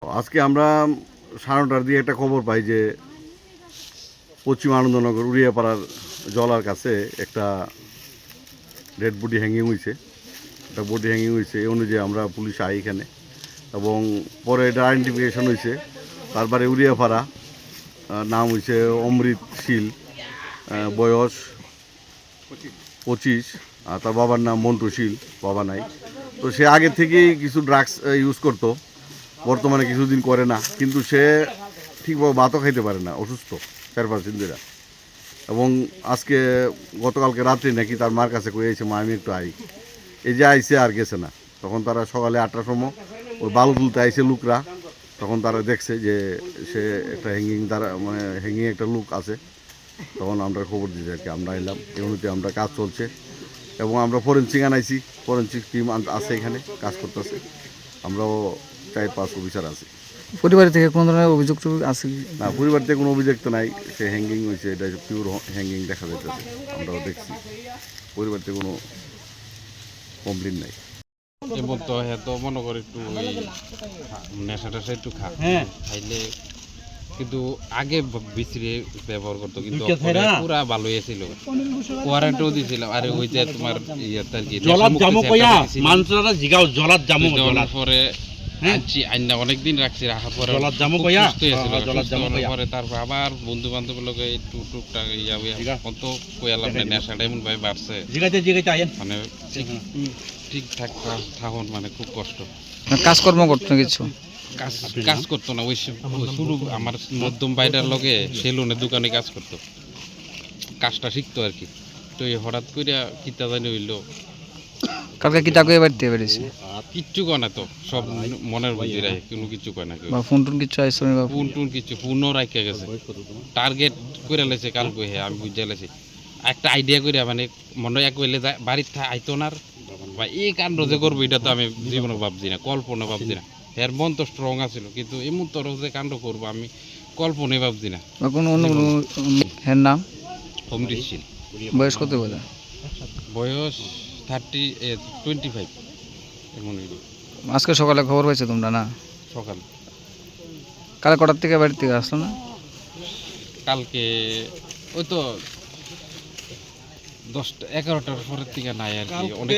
আজকে আমরা 9:30টার দিকে একটা খবর পাই যে পশ্চিম আনন্দনগর উড়িয়াপাড়ার জলার কাছে একটা ডেড বডি হ্যাঙ্গিং হয়েছে। একটা বডি হ্যাঙ্গিং হয়েছে এই অনুযায়ী আমরা পুলিশ আই এখানে, এবং পরে এটা আইডেন্টিফিকেশন হয়েছে। তারপরে উড়িয়াপাড়া, নাম হয়েছে অমৃত শীল, বয়স 25, আর তার বাবার নাম মন্টু শীল, বাবা নাই। তো সে আগে থেকেই কিছু ড্রাগস ইউজ করতো, বর্তমানে কিছুদিন করে না, কিন্তু সে ঠিকভাবে ভাতও খাইতে পারে না, অসুস্থ 4-5 দিন ধরে। এবং আজকে গতকালকে রাত্রে নাকি তার মার কাছে কয়ে আইছে, মা আমি একটু আই। এই যে আইসে আর গেছে না। তখন তারা সকালে 8টার সময় ওই বালু তুলতে আইসে লোকরা, তখন তারা দেখছে যে সে একটা হ্যাঙ্গিং, তারা মানে হ্যাঙ্গিং একটা লোক আছে। তখন আমরা খবর দিয়েছি আর কি, আমরা এলাম। এই অনুযায়ী আমরা কাজ চলছে, এবং আমরা ফরেন্সিক আনাইছি। ফরেন্সিক টিম আছে এখানে, কাজ করতেছে। আমরাও 4-5 অফিসার আছি। পরিবার থেকে কোনো ধরনের অভিযোগ আছে কি? না, পরিবার থেকে কোনো অভিযোগ তো নাই। সে হ্যাঙ্গিং হয়েছে, এটা পিওর হ্যাঙ্গিং দেখা যাইতেছে, আমরাও দেখছি। পরিবার থেকে কোনো কমপ্লেন নাই। এমন তো হ্যাঁ তো মনে করে একটু ওই নেশা টেশা একটু খাইলে, কিন্তু আগে বিশ্রী ব্যবহার করতো, কিন্তু পুরা ভালোই ছিল। কোয়ারেন্টাইনও দিয়েছিল। আর ওই যে তোমার ইয়ের কি পরে আইনা অনেকদিন রাখছি, রাখার পরে পরে তারপর আবার বন্ধু বান্ধবের লোক একটু টুকটাক কত কয়ালাম নেশাটা এমন ভাবে বাড়ছে, মানে ঠিকঠাক থাকুন মানে খুব কষ্ট। কাজকর্ম করতো কিছু কাজ করতো না। ওই শুরু আমার মধ্যম বাইরের লগে সেলুনের দোকানে কাজ করতো, কাজটা শিখতো আর কি। তো এই হঠাৎ করে কিতা জানি হইলো, কালকে কি টাকা বাড়তে পেরেছে? কিচ্ছু কয় না তো, সব মনের বুঝি রাখে, কোনো কিছু কয় না কেউ। বা ফোন টোন কিছু আইসো? ফোন টোন কিছু ফোনও রাখে গেছে, টার্গেট করে লেছে কালকে। হ্যাঁ আমি বুঝে লেছি একটা আইডিয়া করে, মানে মনে এক হইলে বাড়িতে আইতো না, বা এই কাণ্ড যে করবো এটা তো আমি জীবনে ভাবছি না, কল্পনা ভাবছি না। এর মন তো স্ট্রং আছিল, কিন্তু এমন তোর যে কাণ্ড করবো আমি কল্পনাই ভাবছি না। বা কোনো অন্য এর নাম? অমৃত শীল। বয়স কত বলে? বয়স 25 এমন। আজকে সকালে খবর পাইছো তোমরা না? সকাল কাল কটার থেকে বাড়ির থেকে আসলো না? কালকে ওই তো 10-11টার পরের থেকে নাই আর কি, অনেক